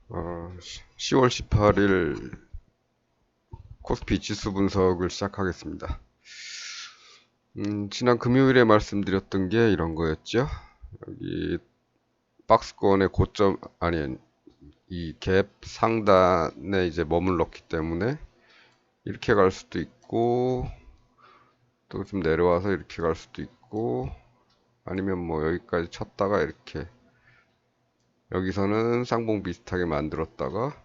10월 18일 코스피 지수 분석을 시작하겠습니다. 지난 금요일에 말씀드렸던 게 이런 거였죠. 여기 박스권의 고점, 아니, 이 갭 상단에 이제 머물렀기 때문에 이렇게 갈 수도 있고, 또 좀 내려와서 이렇게 갈 수도 있고, 아니면 뭐 여기까지 쳤다가 이렇게, 여기서는 쌍봉 비슷하게 만들었다가,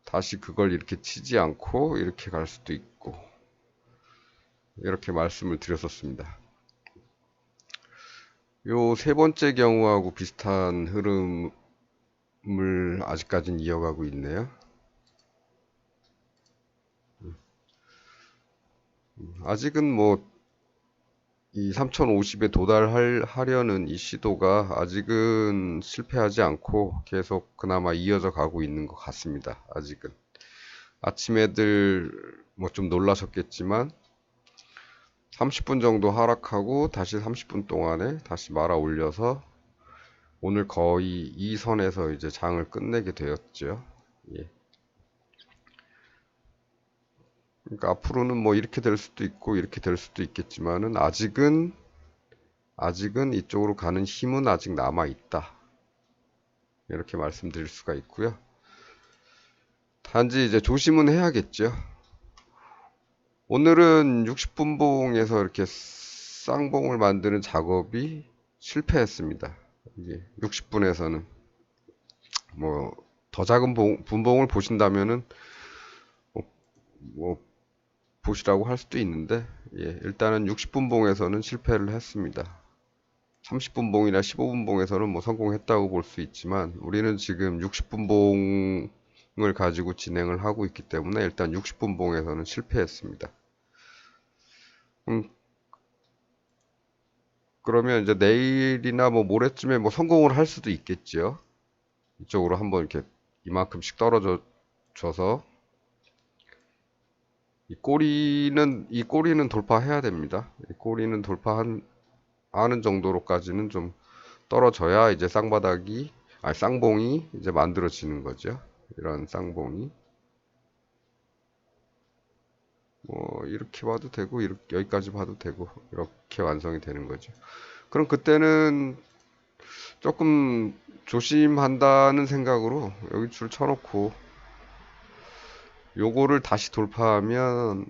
다시 그걸 이렇게 치지 않고 이렇게 갈 수도 있고, 이렇게 말씀을 드렸었습니다. 요 세 번째 경우하고 비슷한 흐름을 아직까지는 이어가고 있네요. 아직은 뭐 이 3050에 도달하려는 이 시도가 아직은 실패하지 않고 계속 그나마 이어져 가고 있는 것 같습니다. 아직은. 아침 애들 뭐 좀 놀라셨겠지만 30분 정도 하락하고 다시 30분 동안에 다시 말아 올려서 오늘 거의 이 선에서 이제 장을 끝내게 되었죠. 예. 그러니까 앞으로는 뭐 이렇게 될 수도 있고 이렇게 될 수도 있겠지만은 아직은 이쪽으로 가는 힘은 아직 남아 있다. 이렇게 말씀드릴 수가 있고요. 단지 이제 조심은 해야겠죠. 오늘은 60분봉에서 이렇게 쌍봉을 만드는 작업이 실패했습니다. 이게 60분에서는 뭐 더 작은 분봉을 보신다면은 뭐 보시라고 할 수도 있는데 예, 일단은 60분봉에서는 실패를 했습니다. 30분봉이나 15분봉에서는 뭐 성공했다고 볼 수 있지만 우리는 지금 60분봉을 가지고 진행을 하고 있기 때문에 일단 60분봉에서는 실패했습니다. 그러면 이제 내일이나 뭐 모레쯤에 뭐 성공을 할 수도 있겠지요. 이쪽으로 한번 이렇게 이만큼씩 떨어져 줘서 이 꼬리는 돌파해야 됩니다. 이 꼬리는 하는 정도로까지는 좀 떨어져야 이제 쌍봉이 이제 만들어지는 거죠. 이런 쌍봉이. 뭐, 이렇게 봐도 되고, 여기까지 봐도 되고, 이렇게 완성이 되는 거죠. 그럼 그때는 조금 조심한다는 생각으로 여기 줄 쳐놓고, 요거를 다시 돌파하면,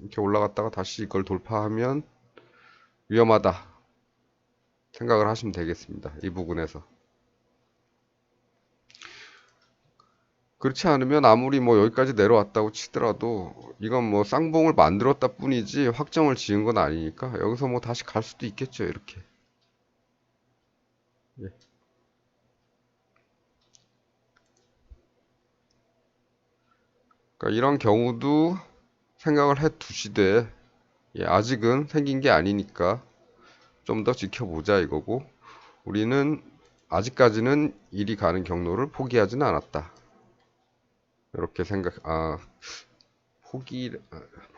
이렇게 올라갔다가 다시 이걸 돌파하면 위험하다 생각을 하시면 되겠습니다. 이 부분에서. 그렇지 않으면 아무리 뭐 여기까지 내려왔다고 치더라도 이건 뭐 쌍봉을 만들었다 뿐이지 확정을 지은 건 아니니까 여기서 뭐 다시 갈 수도 있겠죠, 이렇게. 예. 그러니까 이런 경우도 생각을 해 두시되 예, 아직은 생긴 게 아니니까 좀 더 지켜보자 이거고 우리는 아직까지는 이리 가는 경로를 포기하지는 않았다. 이렇게 포기,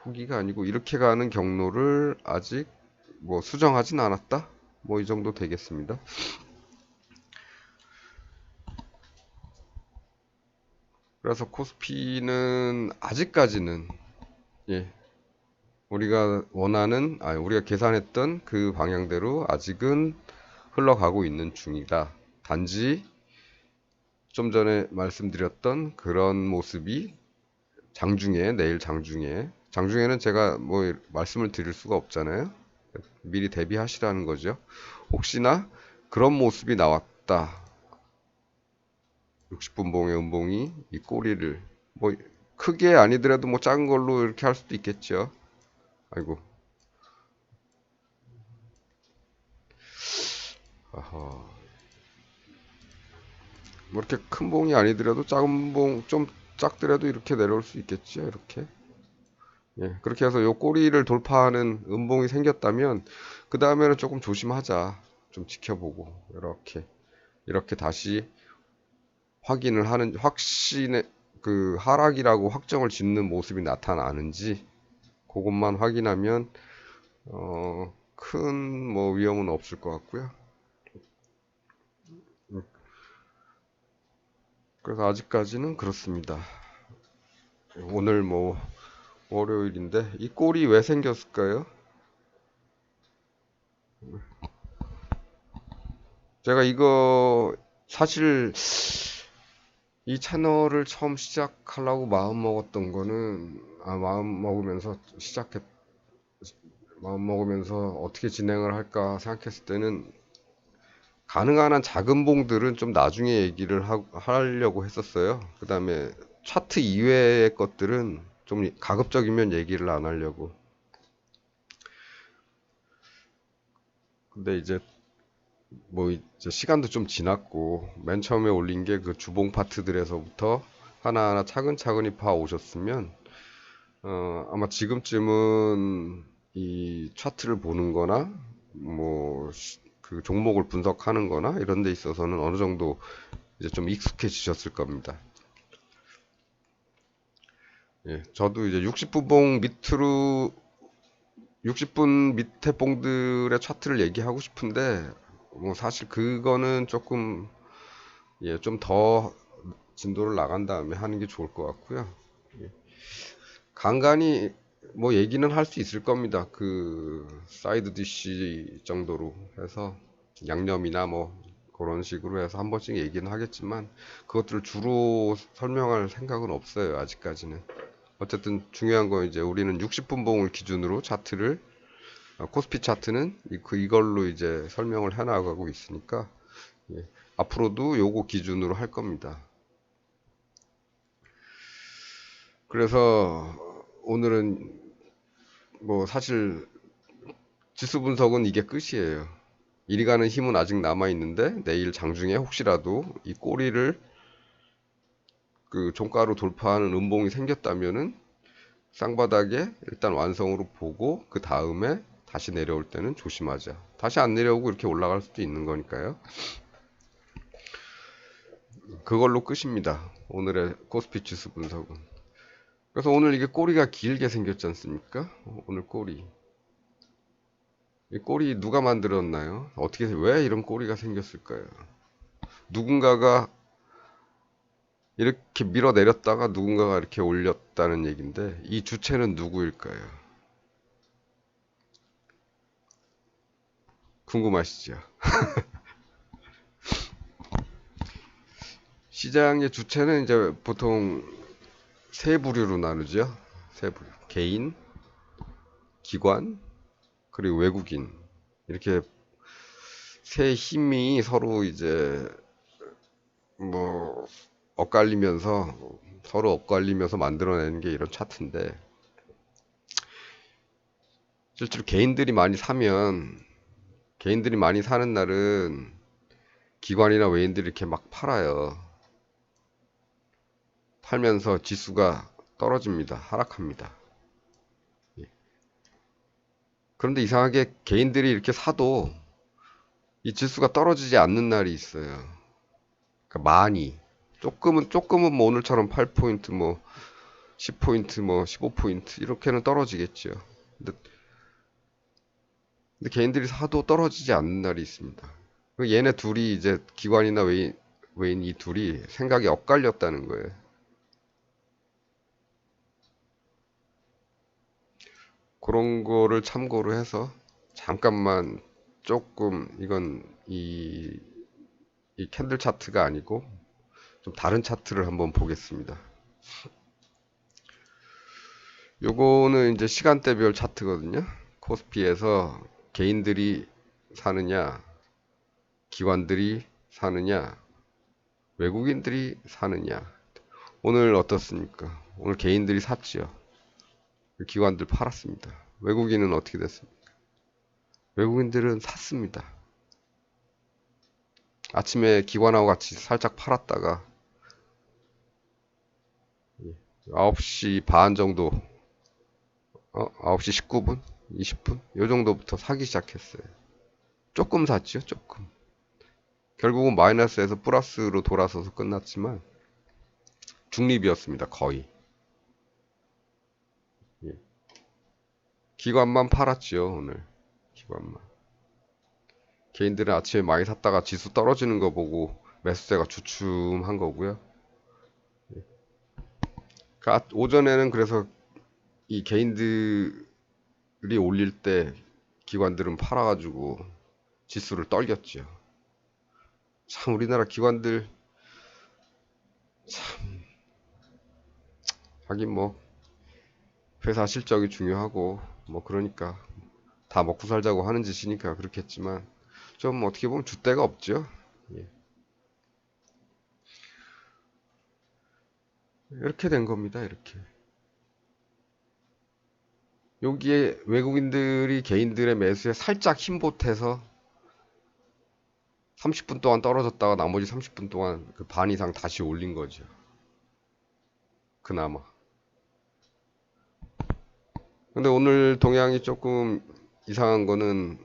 포기가 아니고 이렇게 가는 경로를 아직 뭐 수정하진 않았다. 뭐 이 정도 되겠습니다. 그래서 코스피는 아직까지는 예, 우리가 계산했던 그 방향대로 아직은 흘러가고 있는 중이다. 단지 좀 전에 말씀드렸던 그런 모습이 내일 장중에는 제가 뭐 말씀을 드릴 수가 없잖아요. 미리 대비하시라는 거죠. 혹시나 그런 모습이 나왔다. 60분봉의 음봉이 이 꼬리를 뭐 크게 아니더라도 뭐 작은 걸로 이렇게 할 수도 있겠죠. 아이고. 아하. 뭐 이렇게 큰 봉이 아니더라도 작은 봉 좀 작더라도 이렇게 내려올 수 있겠죠. 이렇게. 예. 그렇게 해서 요 꼬리를 돌파하는 음봉이 생겼다면 그 다음에는 조금 조심하자. 좀 지켜보고 이렇게 다시 확신의 그 하락이라고 확정을 짓는 모습이 나타나는지 그것만 확인하면 큰 뭐 위험은 없을 것 같고요. 그래서 아직까지는 그렇습니다. 오늘 뭐 월요일인데 이 꼴이 왜 생겼을까요? 제가 이거 사실 이 채널을 처음 시작하려고 마음 먹었던 거는 마음 먹으면서 어떻게 진행을 할까 생각했을 때는 가능한 한 작은 봉들은 좀 나중에 하려고 했었어요. 그 다음에 차트 이외의 것들은 좀 가급적이면 얘기를 안 하려고. 근데 이제 뭐 이제 시간도 좀 지났고 맨 처음에 올린 게 그 주봉 파트들에서부터 하나하나 차근차근히 파 오셨으면 아마 지금쯤은 이 차트를 보는 거나 뭐 그 종목을 분석하는 거나 이런 데 있어서는 어느 정도 이제 좀 익숙해지셨을 겁니다. 예, 저도 이제 60분 봉 밑으로 60분 밑에 봉들의 차트를 얘기하고 싶은데 뭐 사실 그거는 조금 예, 좀 더 진도를 나간 다음에 하는 게 좋을 것 같고요. 간간히 뭐 얘기는 할 수 있을 겁니다. 그 사이드 디시 정도로 해서 양념이나 뭐 그런 식으로 해서 한 번씩 얘기는 하겠지만 그것들을 주로 설명할 생각은 없어요. 아직까지는. 어쨌든 중요한 건 이제 우리는 60분 봉을 기준으로 차트를 코스피 차트는 이걸로 이제 설명을 해 나가고 있으니까 예, 앞으로도 요거 기준으로 할 겁니다. 그래서 오늘은 뭐 사실 지수 분석은 이게 끝이에요. 이리 가는 힘은 아직 남아 있는데 내일 장중에 혹시라도 이 꼬리를 그 종가로 돌파하는 음봉이 생겼다면은 쌍바닥에 일단 완성으로 보고 그 다음에 다시 내려올 때는 조심하자. 다시 안 내려오고 이렇게 올라갈 수도 있는 거니까요. 그걸로 끝입니다. 오늘의 코스피 지수 분석은. 그래서 오늘 이게 꼬리가 길게 생겼지 않습니까? 오늘 꼬리. 이 꼬리 누가 만들었나요? 왜 이런 꼬리가 생겼을까요? 누군가가 이렇게 밀어내렸다가 누군가가 이렇게 올렸다는 얘기인데 이 주체는 누구일까요? 궁금하시죠? 시장의 주체는 이제 보통 세 부류로 나누죠. 세 부류. 개인, 기관, 그리고 외국인. 이렇게 세 힘이 서로 이제 뭐 엇갈리면서 서로 엇갈리면서 만들어내는 게 이런 차트인데 실제로 개인들이 많이 사는 날은 기관이나 외인들이 이렇게 막 팔아요. 팔면서 지수가 떨어집니다. 하락합니다. 예. 그런데 이상하게 개인들이 이렇게 사도 이 지수가 떨어지지 않는 날이 있어요. 그러니까 많이. 조금은 뭐 오늘처럼 8포인트 뭐 10포인트 뭐 15포인트 이렇게는 떨어지겠죠. 근데, 근데 개인들이 사도 떨어지지 않는 날이 있습니다. 얘네 둘이 이제 기관이나 외인 이 둘이 생각이 엇갈렸다는 거예요. 그런 거를 참고로 해서 잠깐만 조금 이 캔들 차트가 아니고 좀 다른 차트를 한번 보겠습니다. 요거는 이제 시간대별 차트거든요. 코스피에서 개인들이 사느냐, 기관들이 사느냐, 외국인들이 사느냐. 오늘 어떻습니까? 오늘 개인들이 샀지요. 기관들 팔았습니다. 외국인은 어떻게 됐습니까? 외국인들은 샀습니다. 아침에 기관하고 같이 살짝 팔았다가 9시 반 정도, 9시 19분, 20분, 요 정도부터 사기 시작했어요. 조금 샀죠, 조금. 결국은 마이너스에서 플러스로 돌아서서 끝났지만 중립이었습니다, 거의. 예. 기관만 팔았지요, 오늘. 기관만. 개인들은 아침에 많이 샀다가 지수 떨어지는 거 보고 매수세가 주춤한 거고요. 오전에는 그래서 이 개인들이 올릴 때 기관들은 팔아가지고 지수를 떨겼죠. 참 우리나라 기관들 하긴 뭐 회사 실적이 중요하고 뭐 그러니까 다 먹고 살자고 하는 짓이니까 그렇겠지만 좀 어떻게 보면 줏대가 없죠. 예. 이렇게 된 겁니다. 이렇게. 여기에 외국인들이 개인들의 매수에 살짝 힘보태서 30분 동안 떨어졌다가 나머지 30분 동안 그 반 이상 다시 올린 거죠. 그나마. 근데 오늘 동향이 조금 이상한 거는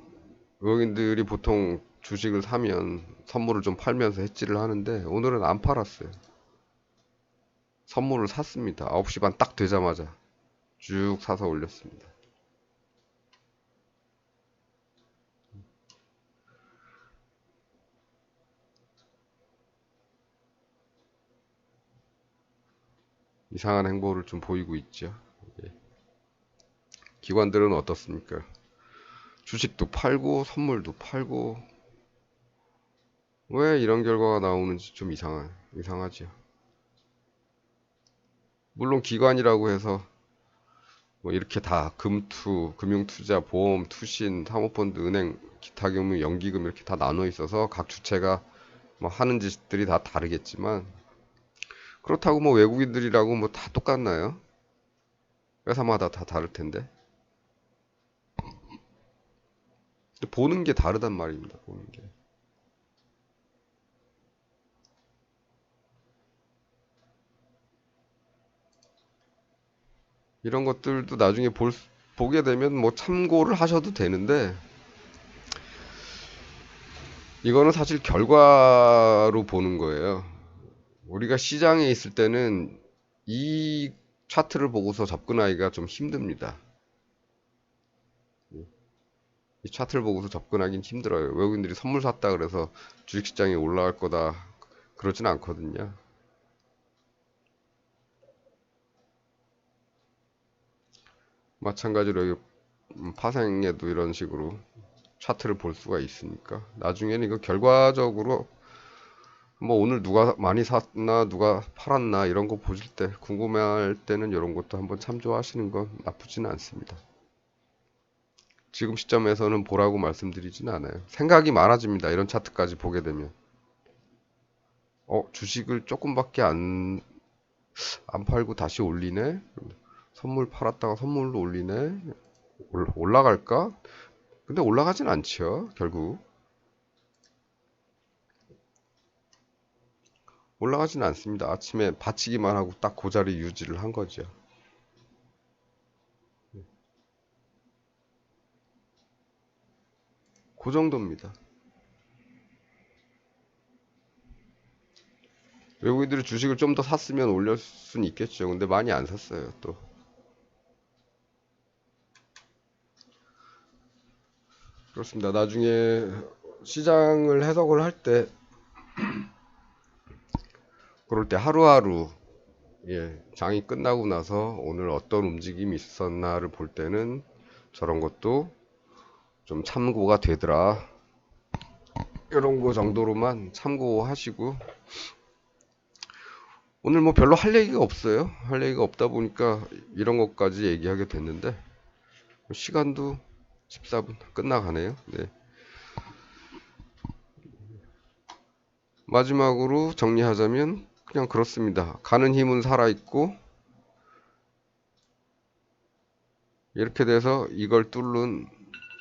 외국인들이 보통 주식을 사면 선물을 좀 팔면서 해지를 하는데 오늘은 안 팔았어요. 선물을 샀습니다. 9시 반 딱 되자마자 쭉 사서 올렸습니다. 이상한 행보를 좀 보이고 있죠. 예. 기관들은 어떻습니까? 주식도 팔고 선물도 팔고 왜 이런 결과가 나오는지 좀 이상하죠. 물론 기관이라고 해서 뭐 이렇게 다 금투, 금융투자, 보험, 투신, 사모펀드, 은행, 기타 경우 연기금 이렇게 다 나눠 있어서 각 주체가 뭐 하는 짓들이 다 다르겠지만 그렇다고 뭐 외국인들이라고 뭐 다 똑같나요? 회사마다 다 다를 텐데. 보는 게 다르단 말입니다. 보는 게. 이런 것들도 나중에 보게 되면 뭐 참고를 하셔도 되는데 이거는 사실 결과로 보는 거예요. 우리가 시장에 있을 때는 이 차트를 보고서 접근하기가 좀 힘듭니다. 이 차트를 보고서 접근하긴 힘들어요. 외국인들이 선물 샀다 그래서 주식시장이 올라갈 거다 그러진 않거든요. 마찬가지로 여기 파생에도 이런 식으로 차트를 볼 수가 있으니까 나중에는 이거 결과적으로 뭐 오늘 누가 많이 샀나 누가 팔았나 이런 거 보실 때 궁금해할 때는 이런 것도 한번 참조하시는 건 나쁘지는 않습니다. 지금 시점에서는 보라고 말씀드리진 않아요. 생각이 많아집니다. 이런 차트까지 보게 되면. 주식을 조금밖에 안 팔고 다시 올리네? 선물 팔았다가 선물로 올리네? 올라갈까? 근데 올라가진 않죠, 결국. 올라가진 않습니다. 아침에 받치기만 하고 딱 그 자리 유지를 한 거죠. 그 정도입니다. 외국인들이 주식을 좀 더 샀으면 올릴 수는 있겠죠. 근데 많이 안 샀어요, 또. 그렇습니다. 나중에 시장을 해석을 할 때, 그럴 때 하루하루, 예, 장이 끝나고 나서 오늘 어떤 움직임이 있었나를 볼 때는 저런 것도 좀 참고가 되더라. 이런 거 정도로만 참고하시고, 오늘 뭐 별로 할 얘기가 없어요. 할 얘기가 없다 보니까 이런 것까지 얘기하게 됐는데, 시간도 14분 끝나가네요. 네. 마지막으로 정리하자면 그냥 그렇습니다. 가는 힘은 살아있고 이렇게 돼서 이걸 뚫는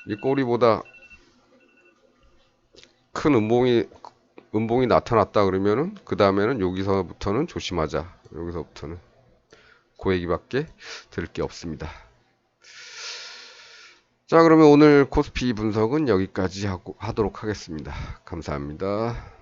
이 꼬리보다 큰 음봉이 나타났다 그러면은 그 다음에는 여기서부터는 조심하자. 여기서부터는 그 얘기밖에 들을 게 없습니다. 자, 그러면 오늘 코스피 분석은 여기까지 하도록 하겠습니다. 감사합니다.